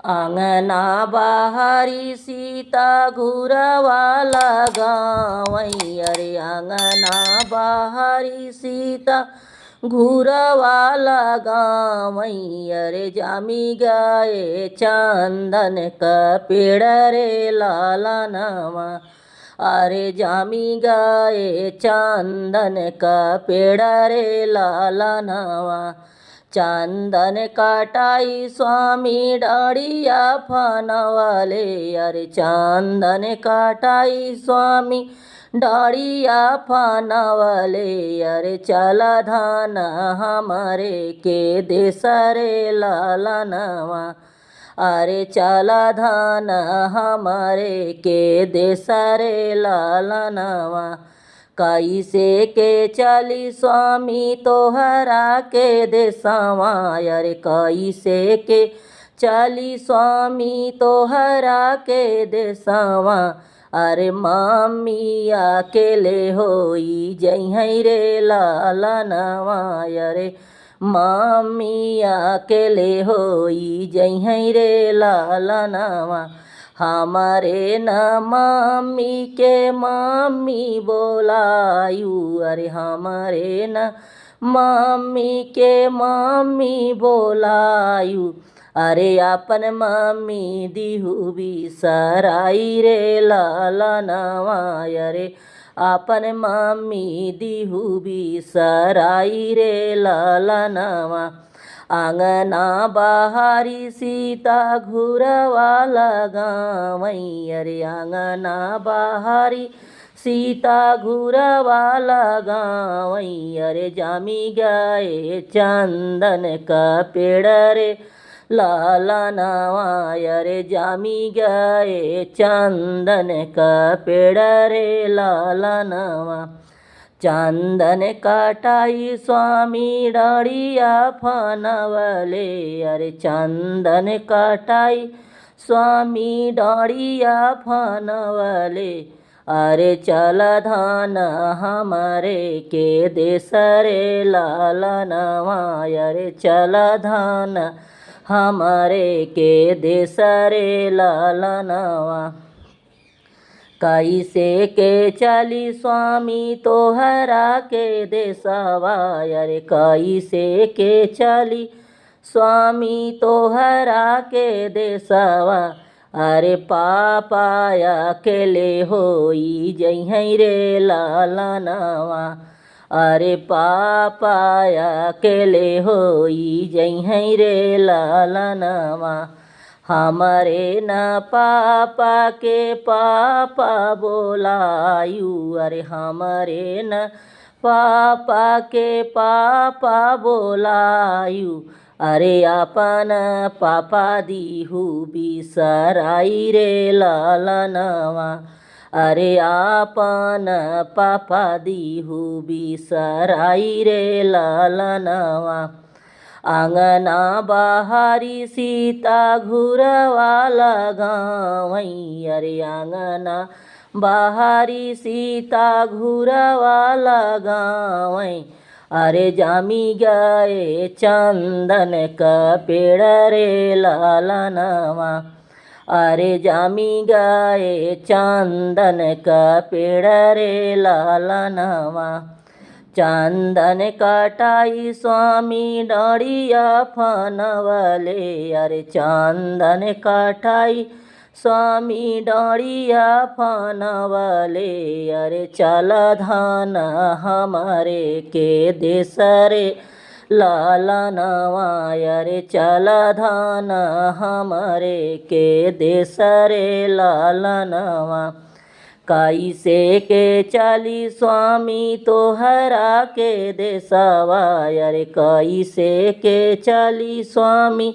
आंगना बाहरी सीता घुरवाला गावई। अरे आंगना बाहरी सीता घुरवाला गावई। अरे जामी गए चंदन का पेड़ रे लाला नवा। अरे जामी गए चंदन का पेड़ रे लाला नवा। चंदन काटाई स्वामी डाड़िया फनवले। अरे चंदन काटाई स्वामी डाड़िया फनवले। अरे चल धान हमारे के देसरे लाला नवा। अरे चल धान हमारे के देसरे लाला नवा। कैसे के चली स्वामी तोहरा के देसवा। अरे कैसे के चली स्वामी तोहरा के देसवा। अरे मम्मी अकेले होई जइहई रे लाला नवा। अरे मम्मी अकेले होई जइहई रे लाला नवा। हमारे न मम्मी के मम्मी बोलायू। अरे हमारे न मम्मी के मम्मी बोलायू। अरे अपन मम्मी दिहू बिसराई रे लाला नवा। अरे अपन मम्मी दिहू बिसराई रे लाला नवा। आंगना बाहरी सीता घुरवाला गावई। अरे आंगना बाहरी सीता घुरवाला गावई। अरे जामी गए चंदन का पेड़ रे लाला नवा। अरे जामी गए चंदन का पेड़ रे लाला नवा। चंदन काटाई स्वामी डाड़िया फनवले। अरे चंदन काटाई स्वामी डाड़िया फनवले। अरे चल धान हमारे के देसरे लाला नवा। अरे चल धान हमारे के देसरे लाला नवा। कैसे के चली स्वामी तोहरा के देसवा। अरे कैसे के चली स्वामी तोहरा के देसवा। अरे पापा अकेले होई जइहई रे लाला नवा। अरे पापा अकेले होई जइहई रे लाला नवा। हमारे न पापा के पापा बोलायू। अरे हमारे न पापा के पापा बोलायू। अरे अपन पापा दिहू बिसराई रे लाला नवा। अरे अपन पापा दिहू बिसराई रे लाला नवा। आंगना बाहरी सीता घुरवाला गावई। अरे आंगना बाहरी सीता घुरवाला गावई। अरे जामी गए चंदन का पेड़ रे लाला नवा। अरे जामी गए चंदन का पेड़ रे लाला नवा। चंदन काटाई स्वामी डाड़िया फनवले। अरे चंदन काटाई स्वामी डाड़िया फनवले। अरे चल धान हमारे के देसरे लाला नवा। अरे चल धान हमारे के देसरे लाला नवा। कैसे के चली स्वामी तोहरा के देसवा। अरे कैसे के चली स्वामी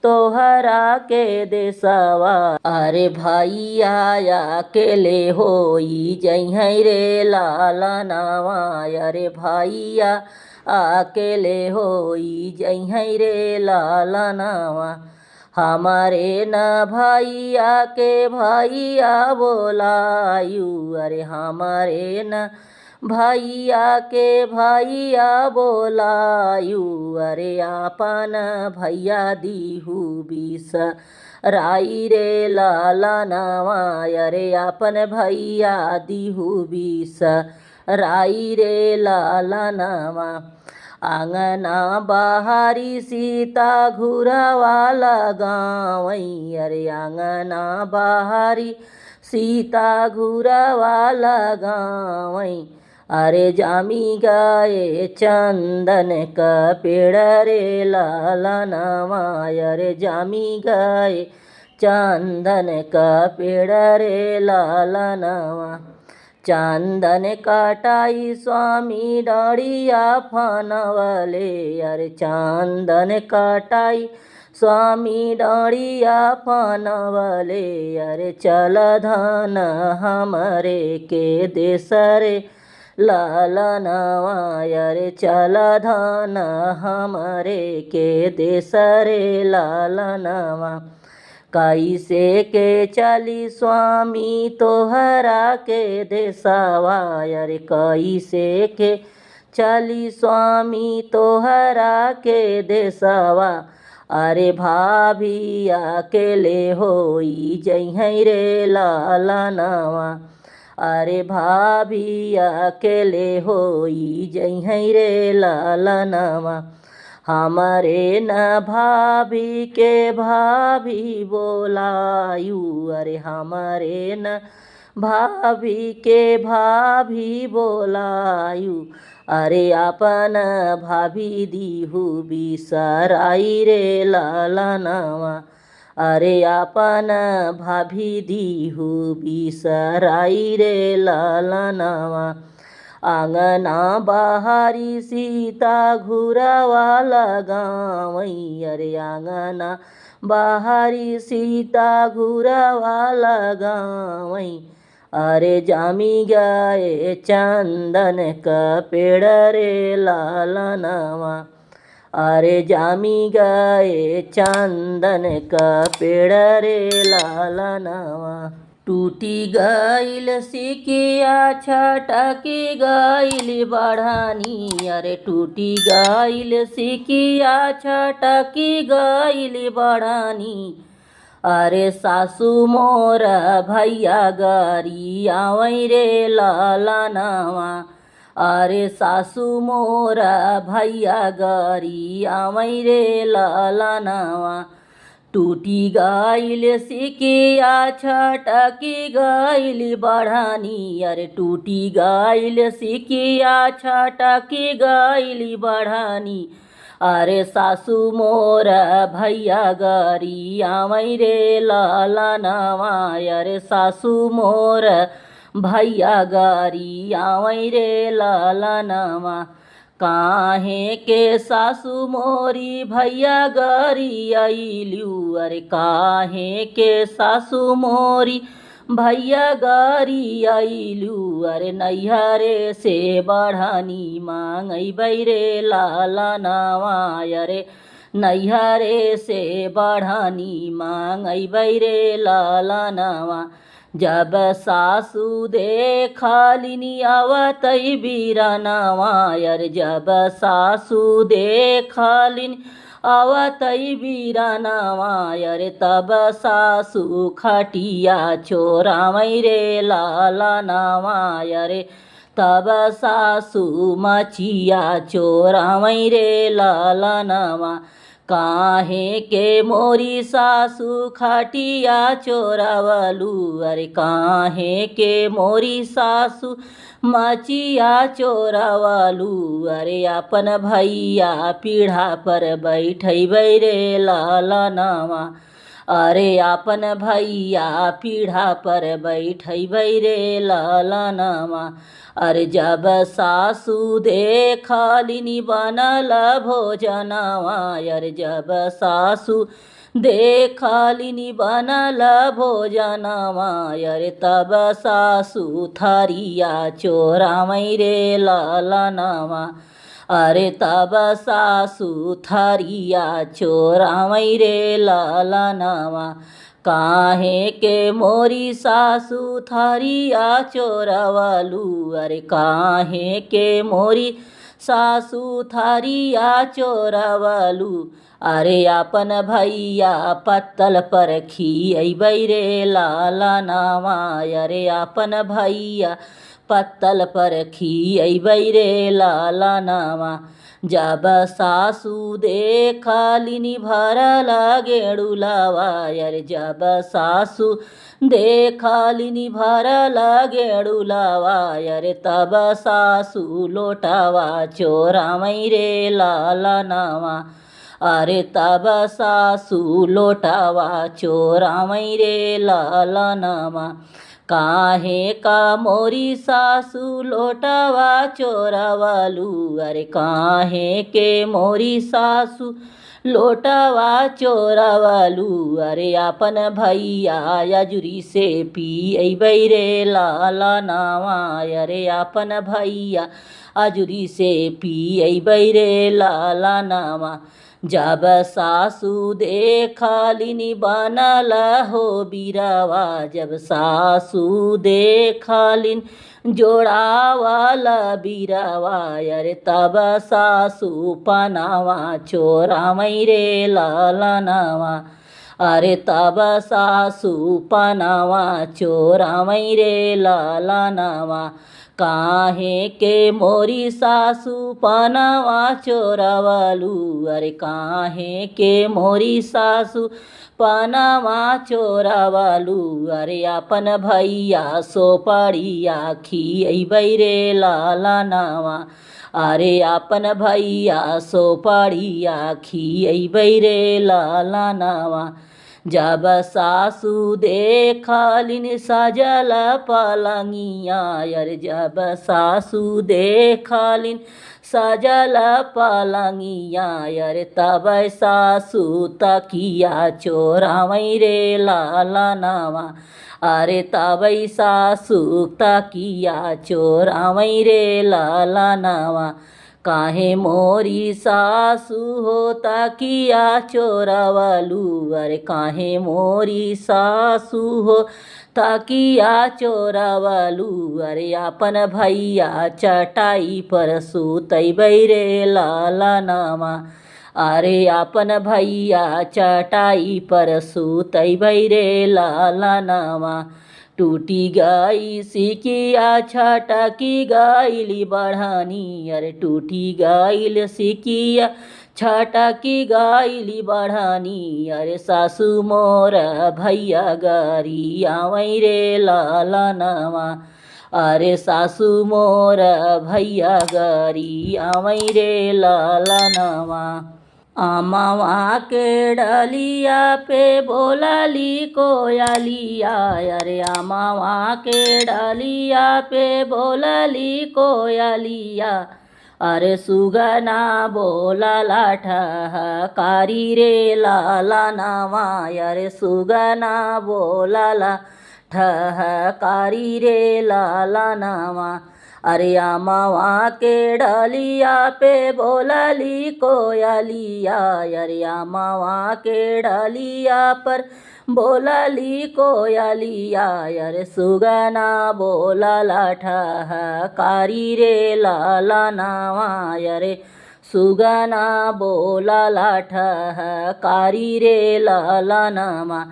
तोहरा के देसवा। अरे भैया अकेले होई जइहई रे लाला नवा। अरे भैया अकेले होई जइहई रे लाला नवा। हमारे न भैया के भैया बोलायू। अरे हमारे न भैया के भैया बोलायू। अरे आपन भैया दीहू बिस राई रे लालनवा अरे अपन भैया दिहु बिस राई रे लालनवा। आंगना बहारी सीता घुरवा लगावई अरे आंगना बहारी सीता घुरवा लगावई। अरे जामी गए चंदन का पेड़ रे लालनवा अरे जामी गए चंदन का पेड़ रे लालनवा। चंदन काटाई स्वामी डाढ़िया फनवले अरे चंदन काटाई स्वामी डाढ़िया फनवले। अरे चल धन हमरे के देश रे लालनवा अरे चल धन हमरे के देश रे लालनवा। कैसे के चली स्वामी तोहरा के देशवा अरे कैसे के चली स्वामी तोहरा के देशवा। अरे भाभी अकेले होई जइहई रे लालनवा अरे भाभी अकेले होई जइहई रे लालनवा। हमारे न भाभी के भाभी बोलायू अरे हमारे न भाभी के भाभी बोलायू। अरे अपन भाभी दिहु बिसराई रे लालनवा अरे अपन भाभी दिहु बिसराई रे लालनवा। आंगना बहारी सीता घुरवा लगावई अरे आंगना बहारी सीता घुरवा लगावई। अरे जामी गए चंदन का पेड़ रे लालनवा अरे जामी गए चंदन का पेड़ रे लालनवा। टूटी गईल सिकिया छटकी गईल बढ़ानी अरे टूटी गईल सिकिया छटकी गईल बढ़ानी। अरे सासू मोर भैया गरी आवई रे लालनवा अरे सासू मोर भैया गरी आवई रे लालनवा। टूटी गईल सिकिया छटकी गईल बढ़ानी अरे टूटी गईल सिकिया छटकी गईल बढ़ानी। अरे सासू मोर भैया गरी आवई रे लालनवा अरे सासू मोर भैया गरी आवई रे लालनवा। काहे के सासू मोरी भैया गरी आइलू अरे काहे के सासू मोरी भैया गरी आइलू। अरे नैहरे से बढ़ानी मांगई रे लालनवा अरे नैहरे से बढ़ानी मांगई रे लालनवा। जब सासू देखलिनी आवतई बीरानवा अरे जब सासू देखलिनी आवतई बीरानवा। अरे तब सासू खटिया छोरावई रे लालनवा अरे तब सासू मचिया चोरावई रे लालनवा। काहे के मोरी सासू खटिया चोरावलू अरे काहे के मोरी सासू मचिया चोरावलू। अरे अपन भैया पीढ़ा पर बैठबै रे लालनवा अरे अपन भैया पीढ़ा पर बैठबै रे लालनवा। अरे जब सासू देखलिनी बनल भोजनवा अरे जब सासू देखलिनी बनल भोजनवा। अरे तब सासू थरिया चोरावई रे लालनवा अरे तब सासू थरिया चोरावई रे लालनवा। काहे के मोरी सासू थरिया चोरावलू अरे काहे के मोरी सासू थारिया चोरवलू। अरे आपन भैया पत्तल पर खियबै रे लाला नावा। अरे आपन भैया पत्तल पर खियबै रे लाला नावा। जब सासू देखलिनी भरल गेडुलावा। अरे जब सासू देखलिनी भरल गेडुलावा। अरे तब सासू लोटावा चोरामै रे लाला नावा। अरे तब सासू लोटावा चोरामै रे लाला नावा। काहे का मोरी सासू लोटावा चोरावलू। अरे काहे के मोरी सासू लोटावा चोरावलू। अरे आपन भैया यजुरी से पियबै रे लाला नावा। अरे आपन भैया अजुरी से पियबै रे लाला नावा। जब सासू देखलिनी बनल हो बिरवा। जब सासू देखलिन जोड़ावल बिरवा। अरे तब सासू पनावा चोरामै रे लाला नावा। अरे तब सासू पनावा चोरामै रे लाला नावा। काहे के मोरी सासू पनावा चोरावलू। अरे काहे के मोरी सासू पनावा चोरावलू। अरे आपन भैया सोपड़िया खियबै रे लाला नावा। अरे आपन भैया सोपड़िया खियबै रे लाला नावा। जब सासू देखलिन सजल पलंगिया। अरे जब सासू देखलिन सजल पलंगिया। अरे तब सासू तकिया चोरामै रे लाला नावा। अरे तब सासू तकिया चोरामै रे लाला नावा। काहे मोरी सासू हो तकिया चोरावलू। अरे काहे मोरी सासू हो तकिया चोरावलू। अरे आपन भैया चटाई पर सुतबै रे लाला नावा। अरे आपन भैया चटाई पर सुतबै रे लाला नावा। टूटी गई सिकिया छटकी गईली बढ़ानी। अरे टूटी गईल सिकिया छटकी गईली बढ़ानी। अरे सासू मोर भैया गारी आमै रे लाला नावा। अरे सासू मोर भैया गारी आमै रे लाला नावा। अमवा के डलिया पे बोलली कोयलिया। अरे अमवा के डलिया पे बोलली कोयलिया। अरे सुगना बोलला ठहकारी रे लाला नावा। अरे सुगना बोलला ठहकारी रे लाला नावा। अरे अमवा के डलिया पे बोलली कोयलिया। अरे अमवा के डलिया पर बोलली कोयलिया। अरे सुगना बोलला ठहकारी रे लाला नावा। अरे सुगना बोलला ठहकारी रे लाला नावा।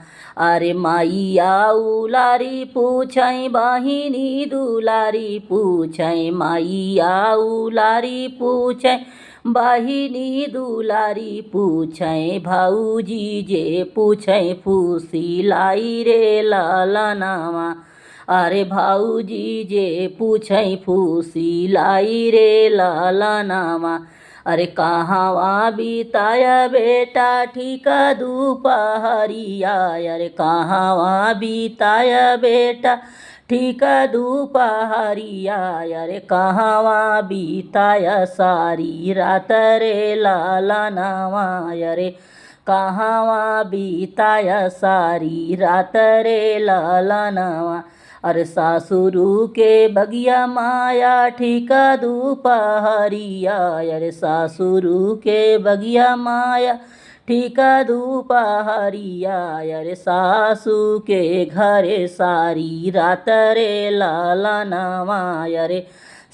अरे माइया उलारी पूछै बहिनी दुलारी पूछै। माइया उलारी पूछै बहिनी दुलारी पूछै। भौजी जे पूछै फुसिलाई रे लाला नावा। अरे भौजी जे पूछै फुसिलाई रे लाला नावा। अरे कहवा बिताया बेटा ठीक दुपहरिया। अरे कहवा बिताया बेटा ठीक दुपहरिया। अरे कहवा बिताया सारी रात रे लाला नावा। अरे कहवा बिताया सारी रात रे लाला नावा। अरे सासुरु के बगिया माया ठीक दुपहरिया। अरे सासुरु के बगिया माया ठीक दुपहरिया। अरे सासू के घरे सारी रात रे लाला नावा। अरे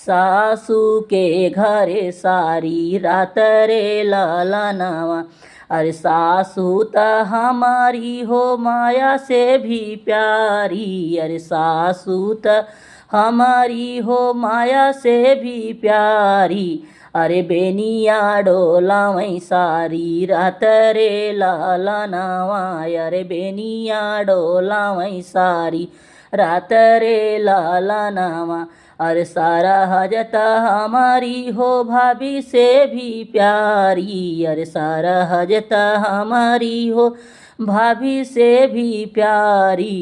सासू के घरे सारी रात रे ललनवा। अरे सासू त हमारी हो माया से भी प्यारी, अरे सासू त हमारी हो माया से भी प्यारी। अरे बेनिया डोलावै सारी रात रे ललनवा, अरे बेनिया डोलावै सारी रात रे ललनवा। अरे सारा हजत हमारी हो भाभी से भी प्यारी, अरे सारा हजत हमारी हो भाभी से भी प्यारी।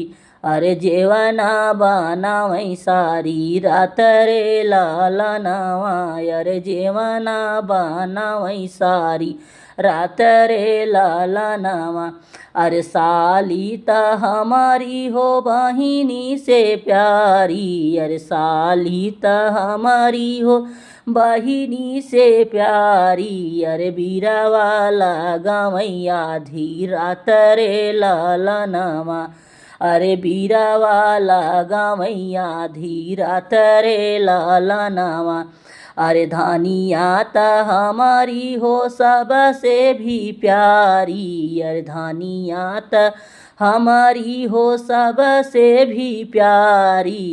अरे जेवना बनावै सारी रात रे ललनवा, अरे जेवना बनावै सारी रात रे ललनवा। अरे साली त हमारी हो बहिनी से प्यारी, अरे साली त हमारी हो बहिनी से प्यारी। अरे बीरावा लगावै आधी रात रे ललनवा, अरे बीरावा लगावै आधी रात रे ललनवा। अरे धनिया त हमारी हो सबसे भी प्यारी, अरे धनिया त हमारी हो सबसे भी प्यारी।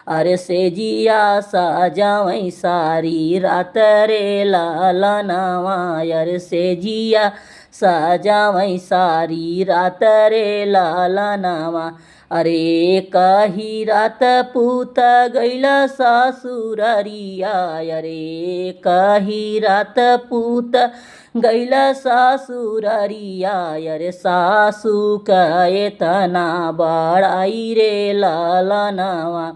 अरे सेजिया सजावै सारी रात रे ललनवा, अरे सेजिया सजावै सारी रात रे ललनवा। अरे कही रात पूत गैला ससुररिया, अरे कही रात पूत गैला ससुररिया। अरे सासू कहे तना बड़ाई रे ललनवा,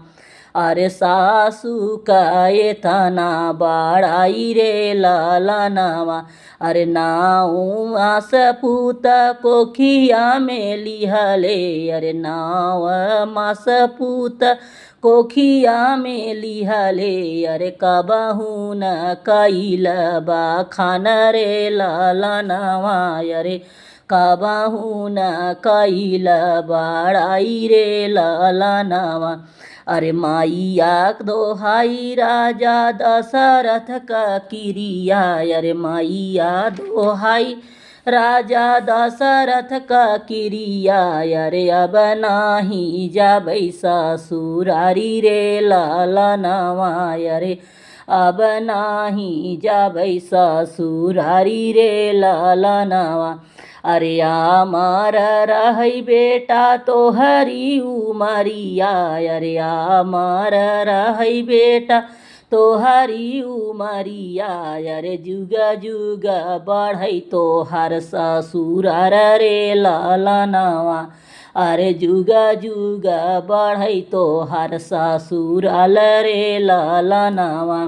अरे सासू कहे तना बड़ाई रे ललनवा। अरे नाऊ मास पूत कोखिया में लिहले, अरे नाव मास पूत कोखिया में लिहले। अरे कबहू न कैल बखान रे ललनवा, अरे कबहू न कैल बड़ाई रे ललनवा। अरे माइया दोहाई राजा दशरथ का किरिया, अरे माइया दोहाई राजा दशरथ का किरिया। अरे अब नाही जाबै ससुरारी रे ललनवा, अरे अब नाही जाबै ससुरारी रे ललनवा। अरे आमर रहै बेटा तोहरी उमरिया, अरे आमर रहै बेटा तोहरी उमरिया। अरे जुग जुग बढ़ै तोहर ससुरार रे ललनवा, अरे जुग जुग बढ़ै तोहर ससुराल रे ललनवा।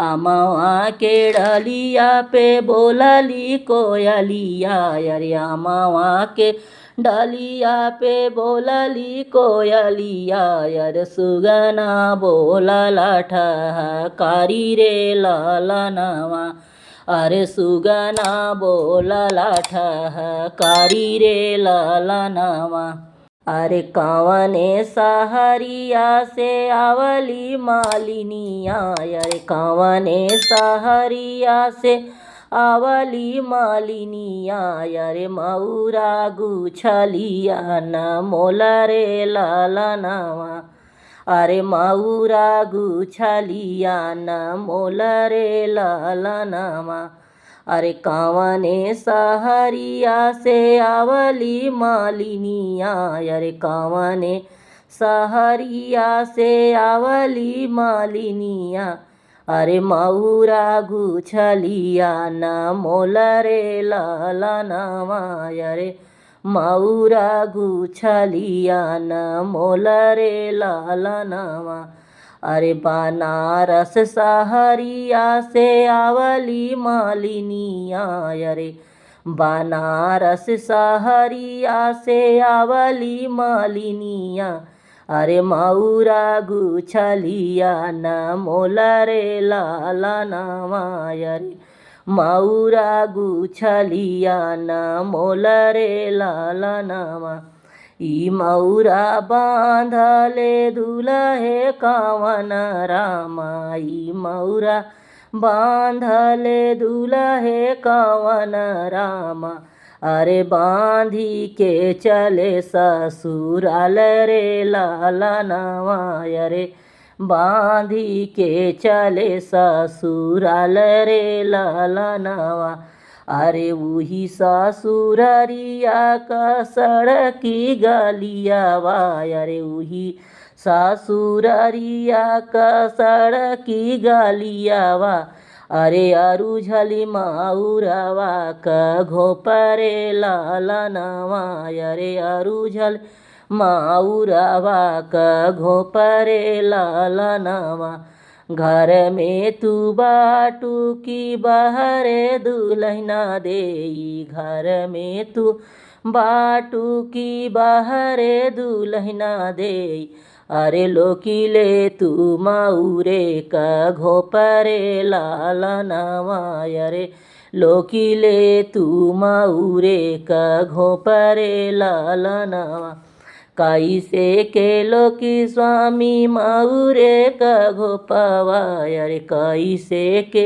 अमवा के डलिया पे बोलली कोयलिया, अरे अमवा के डलिया पे बोलली कोयलिया। अरे सुगना बोलला ठहकारी रे ललनवा, अरे सुगना बोलला ठहकारी रे ललनवा। अरे कवने सहरिया से आवली मालिनिया, अरे कवने सहरिया से आवली मालिनिया। अरे मऊरा गुछलिया न मोल रे ललनवा, अरे मऊरा गुछलिया न मोल रे ललनवा। अरे कवने सहरिया से आवली मालिनिया, अरे कवने सहरिया से आवली मालिनिया। अरे मऊरा गुछलिया न मोल रे ललनवा, अरे मऊरा गुछलिया न मोल रे ललनवा। अरे बनारस सहरिया से आवली मालिनिया, अरे बनारस सहरिया से आवली मालिनिया। अरे मऊरा गुछलिया न मोल रे ललनवा, अरे मऊरा गुछलिया न मोल रे ललनवा। ई मऊरा बांधले दुलहे कवन रामा, ई मऊरा बांधले दुलहे कवन रामा। अरे बांधी के चले ससुराल रे लालनवा, अरे बांधी के चले ससुराल रे लालनवा। अरे वही ससुररिया का सड़की गलियावा, अरे वही ससुररिया का सड़की गलियावा। अरे अरुझली माउरवा का घोपरे लालनवा, अरे अरुझल माउरवा का घोपरे लालनवा। घर में तू बाटू की बहरे दुल्हना देई, घर में तू बाटू की बहरे दुल्हना देई। अरे लोकिले तू माउरे का घोपरे लालनवा, अरे लोकिले तू माउरे का घोपरे लालनवा। कैसे के लोकी स्वामी माउरे का घोपवा, अरे कैसे के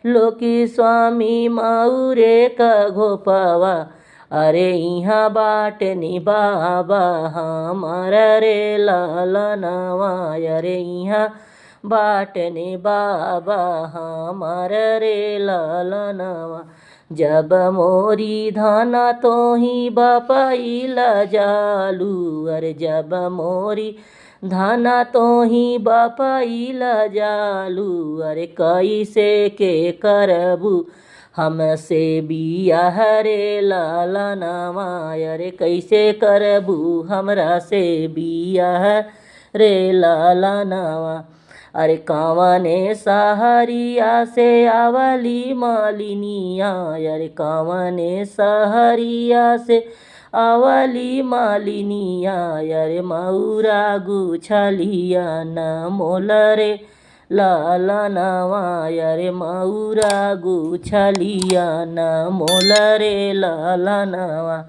लोकी स्वामी माउरे का घोपवा। अरे यहाँ बाटनी बाबा हमार रे लालनवा, अरे यहाँ बाटनी बाबा हमार रे लालनवा। जब मोरी धाना तो ही बापाइला जालू, अरे जब मोरी धाना तो ही बापाइला जालू। अरे कैसे के करबू हमसे बियाह रे लालनवा, अरे कैसे करबू हमरा से बियाह रे लालनवा। अरे कावने सहरिया से आवली मालिनिया, अरे कावने सहरिया से आवली मालिनिया। अरे मऊरा गुछलिया न मोल रे लालनवा, अरे मऊरा गुछलिया न मोल रे लालनवा।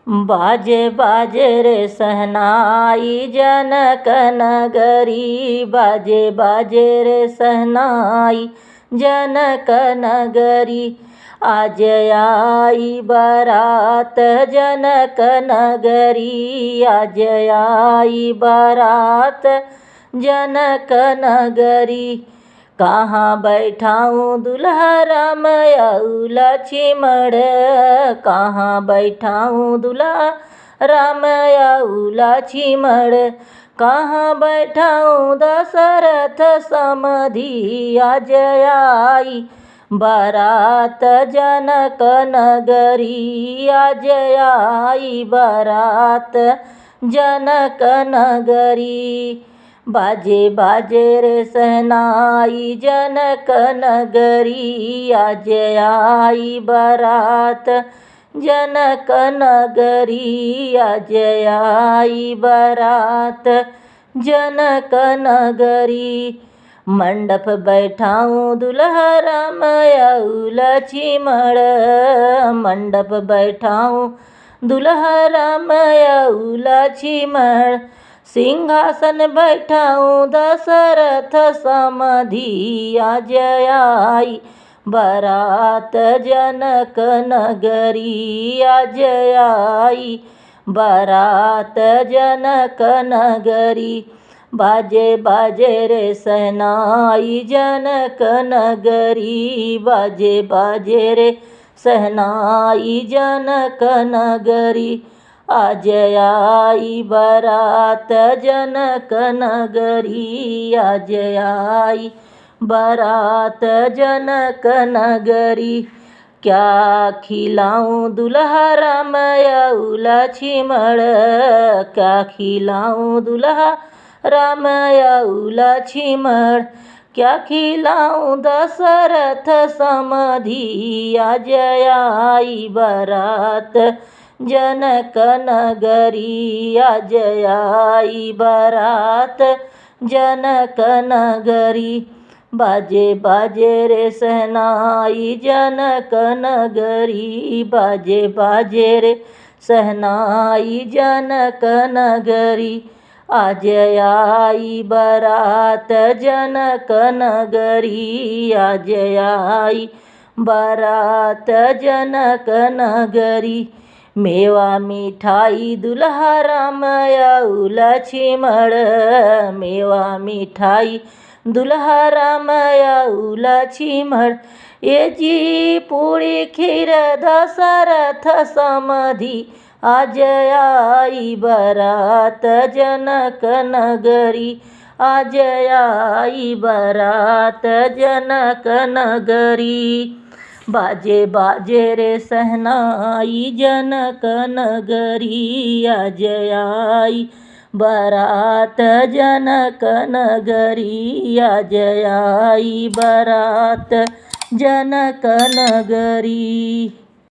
बाजे बाजे रे सहनाई जनक नगरी, बाजे बाजे रे सहनाई जनक नगरी। आज आई बारात जनक नगरी, आज आई बारात जनक नगरी। कहाँ बैठाऊँ दुल्हा राम आऊ लक्ष्मण, कहाँ बैठाऊँ दुल्हा राम आऊ लक्ष्मण। कहाँ बैठाऊँ दशरथ समधि, आज आई बारात जनक नगरी, आज आई बारात जनक नगरी। बाजे बाजे रे सहनाई जनक नगरी, आज आई बारात जनक नगरी, आज आई बारात जनक नगरी। मंडप बैठाऊँ दुल्हा राम आऊ लक्ष्मण, मंडप बैठाऊँ दुल्हा राम आऊ लक्ष्मण। सिंहासन बैठाऊँ दशरथ समधि, आज आई बारात जनक नगरी, आज आई बारात जनक नगरी। बाजे बाजे रे सहनाई जनक नगरी, बाजे बाजे रे सहनाई जनक नगरी। आज आई बारात जनक नगरी, आज आई बारात जनक नगरी। क्या खिलाऊँ दुल्हा राम आऊ लक्ष्मण, क्या खिलाऊँ दुल्हा राम आऊ लक्ष्मण। क्या खिलाऊँ दशरथ समधि, आज आई बारात जनक नगरी, आज आई बारात जनक नगरी। बाजे बाजे रे सहनाई जनक नगरी, बाजे बाजे रे सहनाई जनक नगरी। आज आई बारात जनक नगरी, आज आई बारात जनक नगरी। मेवा मिठाई दुल्हा राम आऊ लक्ष्मण, मेवा मिठाई दुल्हा राम आऊ लक्ष्मण। ये जी पूरी खीर दशरथ समधि, आज आई बारात जनक नगरी, आज आई बारात जनक नगरी। बाजे बाजे रे सहनाई जनक नगरी, आज आई बारात जनक नगरी, आज आई बारात जनक नगरी।